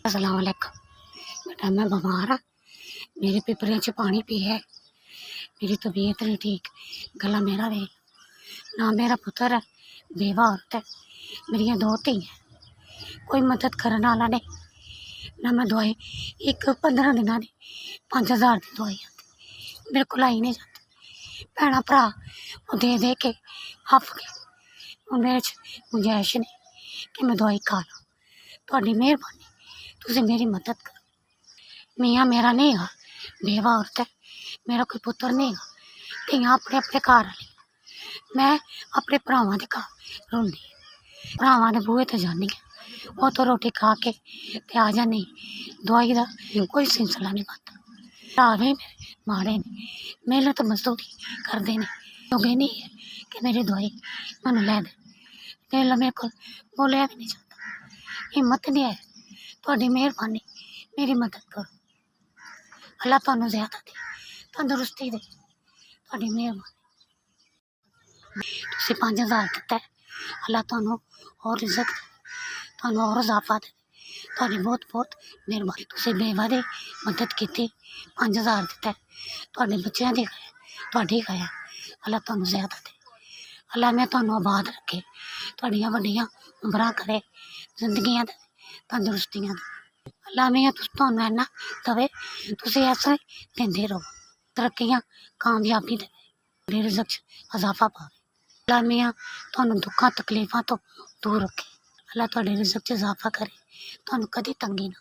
अस्सलाम वालेकुम। बेटा मैं बीमार हाँ, मेरे फेफड़ियां च पानी पिया है, मेरी तबीयत नहीं ठीक, गला मेरा वे ना मेरा पुत्र है, बेवा औरत है, मेरिया दो धीआं, कोई मदद करने वाला नहीं। ना मैं दवाई एक 15 दिनों की 5000 की दवाई आती, मेरे को आई नहीं जाती। भैन भरा वो दे दे के हफ गए, हूँ मेरे गुंजाइश नहीं कि मैं दवाई खा ला। थोड़ी मेहरबानी, तुसीं मेरी मदद करो। मियाँ मेरा नहीं है, बेवा औरत है, मेरा कोई पुत्र नहीं है, धियां अपने अपने घर वाली, मैं अपने भरावां दे घर रौंदी, भरावां दे बूहे ते जानी आं, उत्थों रोटी खा के ते आ जानी। दवाई का कोई सिलसिला नहीं बनता। भरा भी मेरे माड़े ने, मेहनत मजदूरी करते हैं, योगे नहीं है कि मेरी दवाई मैनू लै दे, तेल मेरे को बोलिया भी नहीं जाता, हिम्मत नहीं है। थोड़ी मेहरबानी, मेरी मदद करो। अल्लाह तुहानू ज़्यादा दे, तंदुरुस्ती दे, थोड़ी मेहरबानी। तुसीं 5000 दिता है, अल्लाह तुहानू और रिज़क दे, तुहानू और इजाफा दे, थोड़ी बहुत बहुत मेहरबानी। तुसीं बेवा दी मदद की, 5000 दिता है, थोड़े बच्चों की खाया, थोड़ी खाया, अल्लाह तुहानू ज़्यादा दे, अल्लाह मैं तुहानू आबाद रखे, थोड़ियां वड्डियां उमरां करे, जिंदगियां दे, तंदुरुस्तियां दे। अल्लाह मियां तुहानू इन्ना दवे, तुसीं ऐसा देंदे रहो, तरक्कियां कामयाबी दे, तेरे रिज़क च इजाफा पावे। अल्लाह मियां तुहानू दुखां तकलीफां तो दूर रखे, अल्लाह तुहाडे रिज़क च इजाफा करे, तुहानू कदी तंगी ना